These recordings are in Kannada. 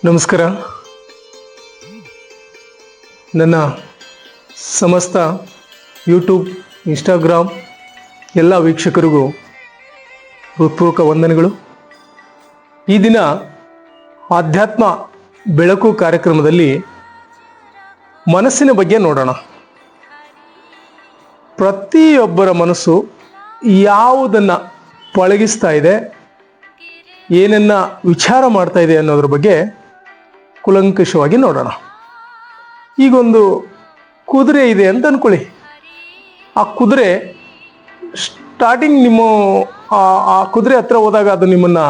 ನಮಸ್ಕಾರ. ನನ್ನ ಸಮಸ್ತ ಯೂಟ್ಯೂಬ್, ಇನ್ಸ್ಟಾಗ್ರಾಮ್ ಎಲ್ಲ ವೀಕ್ಷಕರಿಗೂ ಹೃತ್ಪೂರ್ವಕ ವಂದನೆಗಳು. ಈ ದಿನ ಆಧ್ಯಾತ್ಮ ಬೆಳಕು ಕಾರ್ಯಕ್ರಮದಲ್ಲಿ ಮನಸ್ಸಿನ ಬಗ್ಗೆ ನೋಡೋಣ. ಪ್ರತಿಯೊಬ್ಬರ ಮನಸ್ಸು ಯಾವುದನ್ನು ಪಳಗಿಸ್ತಾ ಇದೆ, ಏನನ್ನ ವಿಚಾರ ಮಾಡ್ತಾ ಇದೆ ಅನ್ನೋದ್ರ ಬಗ್ಗೆ ಕುಲಂಕಷವಾಗಿ ನೋಡೋಣ. ಈಗೊಂದು ಕುದುರೆ ಇದೆ ಅಂತ ಅಂದ್ಕೊಳ್ಳಿ. ಆ ಕುದುರೆ ಸ್ಟಾರ್ಟಿಂಗ್ ನಿಮ್ಮ ಆ ಕುದುರೆ ಹತ್ರ ಹೋದಾಗ ಅದು ನಿಮ್ಮನ್ನು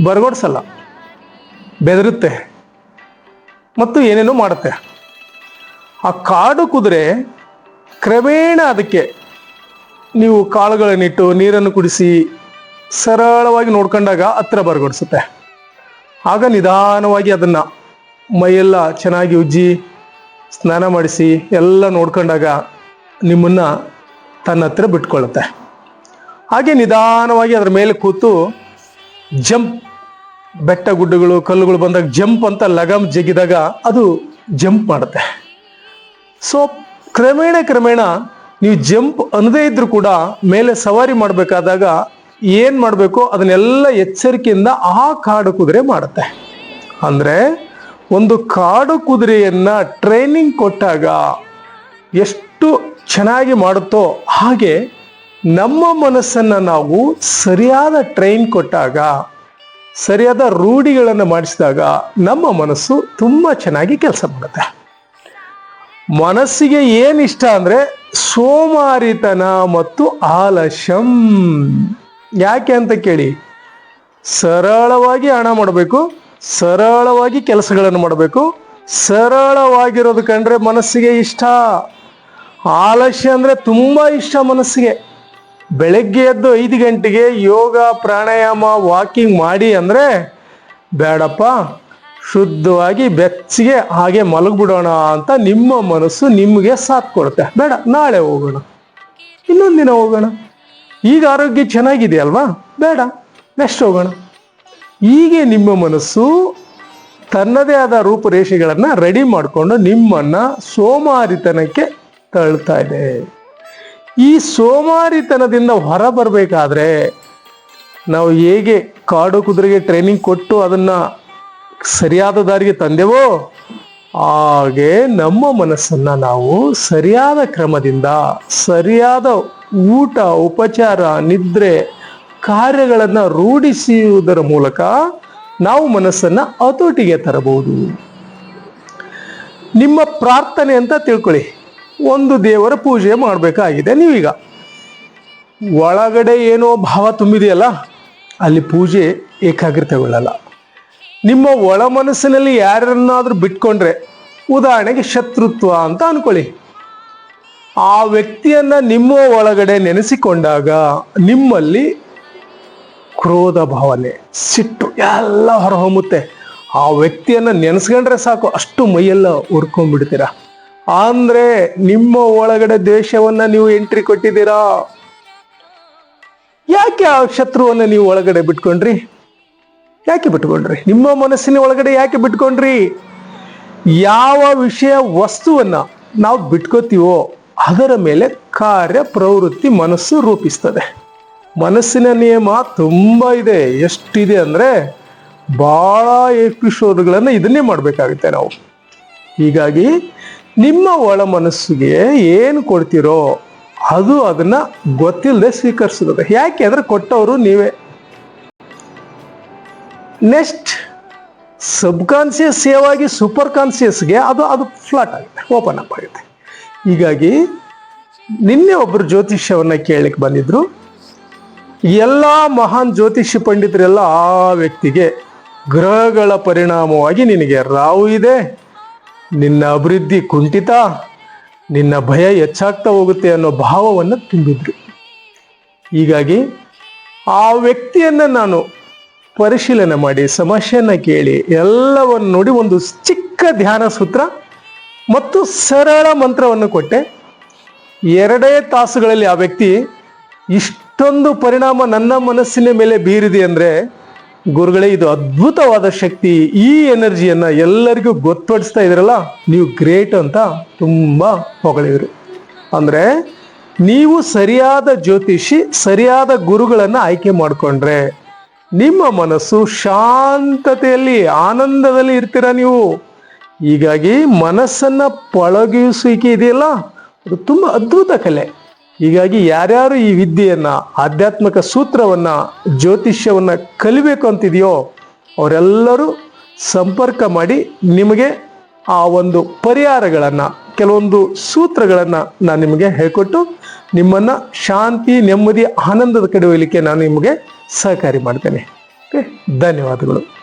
ಬರಗೊಡಿಸಲ್ಲ, ಬೆದರುತ್ತೆ ಮತ್ತು ಏನೇನೋ ಮಾಡುತ್ತೆ. ಆ ಕಾಡು ಕುದುರೆ ಕ್ರಮೇಣ ಅದಕ್ಕೆ ನೀವು ಕಾಳುಗಳನ್ನಿಟ್ಟು ನೀರನ್ನು ಕುಡಿಸಿ ಸರಳವಾಗಿ ನೋಡ್ಕೊಂಡಾಗ ಹತ್ರ ಬರಗೊಡಿಸುತ್ತೆ. ಆಗ ನಿಧಾನವಾಗಿ ಅದನ್ನು ಮೈಯೆಲ್ಲ ಚೆನ್ನಾಗಿ ಉಜ್ಜಿ ಸ್ನಾನ ಮಾಡಿಸಿ ಎಲ್ಲ ನೋಡ್ಕೊಂಡಾಗ ನಿಮ್ಮನ್ನು ತನ್ನ ಹತ್ರ ಬಿಟ್ಕೊಳ್ಳುತ್ತೆ. ಹಾಗೆ ನಿಧಾನವಾಗಿ ಅದರ ಮೇಲೆ ಕೂತು ಜಂಪ್, ಬೆಟ್ಟ ಗುಡ್ಡಗಳು ಕಲ್ಲುಗಳು ಬಂದಾಗ ಜಂಪ್ ಅಂತ ಲಗಾಮ್ ಜಗಿದಾಗ ಅದು ಜಂಪ್ ಮಾಡುತ್ತೆ. ಸೊ ಕ್ರಮೇಣ ನೀವು ಜಂಪ್ ಅನ್ನದೇ ಇದ್ರೂ ಕೂಡ ಮೇಲೆ ಸವಾರಿ ಮಾಡಬೇಕಾದಾಗ ಏನು ಮಾಡಬೇಕು ಅದನ್ನೆಲ್ಲ ಎಚ್ಚರಿಕೆಯಿಂದ ಆ ಕಾಡು ಕುದುರೆ ಮಾಡುತ್ತೆ. ಅಂದರೆ ಒಂದು ಕಾಡು ಕುದುರೆಯನ್ನು ಟ್ರೈನಿಂಗ್ ಕೊಟ್ಟಾಗ ಎಷ್ಟು ಚೆನ್ನಾಗಿ ಮಾಡುತ್ತೋ ಹಾಗೆ ನಮ್ಮ ಮನಸ್ಸನ್ನು ನಾವು ಸರಿಯಾದ ಟ್ರೈನ್ ಕೊಟ್ಟಾಗ, ಸರಿಯಾದ ರೂಢಿಗಳನ್ನು ಮಾಡಿಸಿದಾಗ ನಮ್ಮ ಮನಸ್ಸು ತುಂಬ ಚೆನ್ನಾಗಿ ಕೆಲಸ ಮಾಡುತ್ತೆ. ಮನಸ್ಸಿಗೆ ಏನಿಷ್ಟ ಅಂದರೆ ಸೋಮಾರಿತನ ಮತ್ತು ಆಲಸ್ಯಂ. ಯಾಕೆ ಅಂತ ಕೇಳಿ, ಸರಳವಾಗಿ ಹಣ ಮಾಡಬೇಕು, ಸರಳವಾಗಿ ಕೆಲಸಗಳನ್ನು ಮಾಡಬೇಕು, ಸರಳವಾಗಿರೋದು ಕಂಡ್ರೆ ಮನಸ್ಸಿಗೆ ಇಷ್ಟ. ಆಲಸ್ಯ ಅಂದರೆ ತುಂಬ ಇಷ್ಟ ಮನಸ್ಸಿಗೆ. ಬೆಳಗ್ಗೆ ಎದ್ದು 5 ಗಂಟೆಗೆ ಯೋಗ ಪ್ರಾಣಾಯಾಮ ವಾಕಿಂಗ್ ಮಾಡಿ ಅಂದರೆ ಬೇಡಪ್ಪ, ಶುದ್ಧವಾಗಿ ಬೆಚ್ಚಗೆ ಹಾಗೆ ಮಲಗಿಬಿಡೋಣ ಅಂತ ನಿಮ್ಮ ಮನಸ್ಸು ನಿಮಗೆ ಸಾಥ್ ಕೊಡುತ್ತೆ. ಬೇಡ, ನಾಳೆ ಹೋಗೋಣ, ಇನ್ನೊಂದು ದಿನ ಹೋಗೋಣ, ಈಗ ಆರೋಗ್ಯ ಚೆನ್ನಾಗಿದೆಯಲ್ವಾ, ಬೇಡ ನೆಕ್ಸ್ಟ್ ಹೋಗೋಣ. ಹೀಗೆ ನಿಮ್ಮ ಮನಸ್ಸು ತನ್ನದೇ ಆದ ರೂಪರೇಷೆಗಳನ್ನು ರೆಡಿ ಮಾಡಿಕೊಂಡು ನಿಮ್ಮನ್ನು ಸೋಮಾರಿತನಕ್ಕೆ ತಳ್ತಾ ಇದೆ. ಈ ಸೋಮಾರಿತನದಿಂದ ಹೊರ ಬರಬೇಕಾದ್ರೆ ನಾವು ಹೇಗೆ ಕಾಡು ಕುದುರೆಗೆ ಟ್ರೈನಿಂಗ್ ಕೊಟ್ಟು ಅದನ್ನು ಸರಿಯಾದ ದಾರಿಗೆ ತಂದೆವೋ ಹಾಗೆ ನಮ್ಮ ಮನಸ್ಸನ್ನು ನಾವು ಸರಿಯಾದ ಕ್ರಮದಿಂದ, ಸರಿಯಾದ ಊಟ, ಉಪಚಾರ, ನಿದ್ರೆ ಕಾರ್ಯಗಳನ್ನು ರೂಢಿಸುವುದರ ಮೂಲಕ ನಾವು ಮನಸ್ಸನ್ನು ಹತೋಟಿಗೆ ತರಬಹುದು. ನಿಮ್ಮ ಪ್ರಾರ್ಥನೆ ಅಂತ ತಿಳ್ಕೊಳ್ಳಿ. ಒಂದು ದೇವರ ಪೂಜೆ ಮಾಡಬೇಕಾಗಿದೆ, ನೀವೀಗ ಒಳಗಡೆ ಏನೋ ಭಾವ ತುಂಬಿದೆಯಲ್ಲ, ಅಲ್ಲಿ ಪೂಜೆ ಏಕಾಗ್ರತೆಗೊಳ್ಳಲ್ಲ. ನಿಮ್ಮ ಒಳ ಮನಸ್ಸಿನಲ್ಲಿ ಯಾರನ್ನಾದ್ರೂ ಬಿಟ್ಕೊಂಡ್ರೆ, ಉದಾಹರಣೆಗೆ ಶತ್ರುತ್ವ ಅಂತ ಅನ್ಕೊಳ್ಳಿ, ಆ ವ್ಯಕ್ತಿಯನ್ನ ನಿಮ್ಮ ಒಳಗಡೆ ನೆನೆಸಿಕೊಂಡಾಗ ನಿಮ್ಮಲ್ಲಿ ಕ್ರೋಧ ಭಾವನೆ, ಸಿಟ್ಟು ಎಲ್ಲ ಹೊರಹೊಮ್ಮುತ್ತೆ. ಆ ವ್ಯಕ್ತಿಯನ್ನ ನೆನೆಸ್ಕೊಂಡ್ರೆ ಸಾಕು, ಅಷ್ಟು ಮೈಯೆಲ್ಲ ಉರ್ಕೊಂಡ್ಬಿಡ್ತೀರಾ. ಅಂದ್ರೆ ನಿಮ್ಮ ಒಳಗಡೆ ದ್ವೇಷವನ್ನ ನೀವು ಎಂಟ್ರಿ ಕೊಟ್ಟಿದ್ದೀರಾ. ಯಾಕೆ ಆ ಶತ್ರುವನ್ನ ನೀವು ಒಳಗಡೆ ಬಿಟ್ಕೊಂಡ್ರಿ? ಯಾಕೆ ಬಿಟ್ಕೊಂಡ್ರಿ? ನಿಮ್ಮ ಮನಸ್ಸಿನ ಒಳಗಡೆ ಯಾಕೆ ಬಿಟ್ಕೊಂಡ್ರಿ? ಯಾವ ವಿಷಯ ವಸ್ತುವನ್ನ ನಾವು ಬಿಟ್ಕೋತೀವೋ ಅದರ ಮೇಲೆ ಕಾರ್ಯ ಪ್ರವೃತ್ತಿ ಮನಸ್ಸು ರೂಪಿಸ್ತದೆ. ಮನಸ್ಸಿನ ನಿಯಮ ತುಂಬ ಇದೆ. ಎಷ್ಟಿದೆ ಅಂದರೆ ಭಾಳ ಎಪಿಸೋಡ್ಗಳನ್ನು ಇದನ್ನೇ ಮಾಡಬೇಕಾಗುತ್ತೆ ನಾವು. ಹೀಗಾಗಿ ನಿಮ್ಮ ಒಳ ಮನಸ್ಸಿಗೆ ಏನು ಕೊಡ್ತೀರೋ ಅದು ಅದನ್ನು ಗೊತ್ತಿಲ್ಲದೆ ಸ್ವೀಕರಿಸುತ್ತದೆ. ಯಾಕೆ ಅಂದರೆ ಕೊಟ್ಟವರು ನೀವೇ. ನೆಕ್ಸ್ಟ್ ಸಬ್ಕಾನ್ಸಿಯಸ್ ಸೇವಾಗಿ ಸೂಪರ್ ಕಾನ್ಸಿಯಸ್ಗೆ ಅದು ಫ್ಲಾಟ್ ಆಗುತ್ತೆ, ಓಪನ್ ಅಪ್ ಆಗುತ್ತೆ. ಹೀಗಾಗಿ ನಿನ್ನೆ ಒಬ್ಬರು ಜ್ಯೋತಿಷ್ಯವನ್ನು ಕೇಳಲಿಕ್ಕೆ ಬಂದಿದ್ರು. ಎಲ್ಲ ಮಹಾನ್ ಜ್ಯೋತಿಷ್ಯ ಪಂಡಿತರೆಲ್ಲ ಆ ವ್ಯಕ್ತಿಗೆ ಗ್ರಹಗಳ ಪರಿಣಾಮವಾಗಿ ನಿನಗೆ ರಾಹು ಇದೆ, ನಿನ್ನ ಅಭಿವೃದ್ಧಿ ಕುಂಠಿತ, ನಿನ್ನ ಭಯ ಹೆಚ್ಚಾಗ್ತಾ ಹೋಗುತ್ತೆ ಅನ್ನೋ ಭಾವವನ್ನು ತುಂಬಿದ್ರು. ಹೀಗಾಗಿ ಆ ವ್ಯಕ್ತಿಯನ್ನು ನಾನು ಪರಿಶೀಲನೆ ಮಾಡಿ ಸಮಸ್ಯೆಯನ್ನು ಕೇಳಿ ಎಲ್ಲವನ್ನು ನೋಡಿ ಒಂದು ಚಿಕ್ಕ ಧ್ಯಾನ ಸೂತ್ರ ಮತ್ತು ಸರಳ ಮಂತ್ರವನ್ನು ಕೊಟ್ಟೆ. 2 ತಾಸುಗಳಲ್ಲಿ ಆ ವ್ಯಕ್ತಿ ಇಷ್ಟೊಂದು ಪರಿಣಾಮ ನನ್ನ ಮನಸ್ಸಿನ ಮೇಲೆ ಬೀರಿದೆ ಅಂದರೆ ಗುರುಗಳೇ, ಇದು ಅದ್ಭುತವಾದ ಶಕ್ತಿ, ಈ ಎನರ್ಜಿಯನ್ನ ಎಲ್ಲರಿಗೂ ಗೊತ್ತುಪಡಿಸ್ತಾ ಇದ್ರಲ್ಲ, ನೀವು ಗ್ರೇಟ್ ಅಂತ ತುಂಬಾ ಹೊಗಳಿದ್ರು. ಅಂದ್ರೆ ನೀವು ಸರಿಯಾದ ಜ್ಯೋತಿಷಿ, ಸರಿಯಾದ ಗುರುಗಳನ್ನ ಆಯ್ಕೆ ಮಾಡಿಕೊಂಡ್ರೆ ನಿಮ್ಮ ಮನಸ್ಸು ಶಾಂತತೆಯಲ್ಲಿ, ಆನಂದದಲ್ಲಿ ಇರ್ತೀರ ನೀವು. ಹೀಗಾಗಿ ಮನಸ್ಸನ್ನ ಪಳಗಿಸುವಿಕೆ ಇದೆಯಲ್ಲ, ಅದು ತುಂಬಾ ಅದ್ಭುತ ಕಲೆ. ಹೀಗಾಗಿ ಯಾರ್ಯಾರು ಈ ವಿದ್ಯೆಯನ್ನ, ಆಧ್ಯಾತ್ಮಿಕ ಸೂತ್ರವನ್ನ, ಜ್ಯೋತಿಷ್ಯವನ್ನ ಕಲಿಬೇಕು ಅಂತಿದೆಯೋ ಅವರೆಲ್ಲರೂ ಸಂಪರ್ಕ ಮಾಡಿ ನಿಮಗೆ ಆ ಒಂದು ಪರಿಹಾರಗಳನ್ನ, ಕೆಲವೊಂದು ಸೂತ್ರಗಳನ್ನ ನಾನು ನಿಮಗೆ ಹೇಳ್ಕೊಟ್ಟು ನಿಮ್ಮನ್ನ ಶಾಂತಿ, ನೆಮ್ಮದಿ, ಆನಂದದ ಕಡೆ ಒಯ್ಯಲಿಕ್ಕೆ ನಾನು ನಿಮಗೆ ಸಹಕಾರಿ ಮಾಡ್ತೇನೆ. ಧನ್ಯವಾದಗಳು.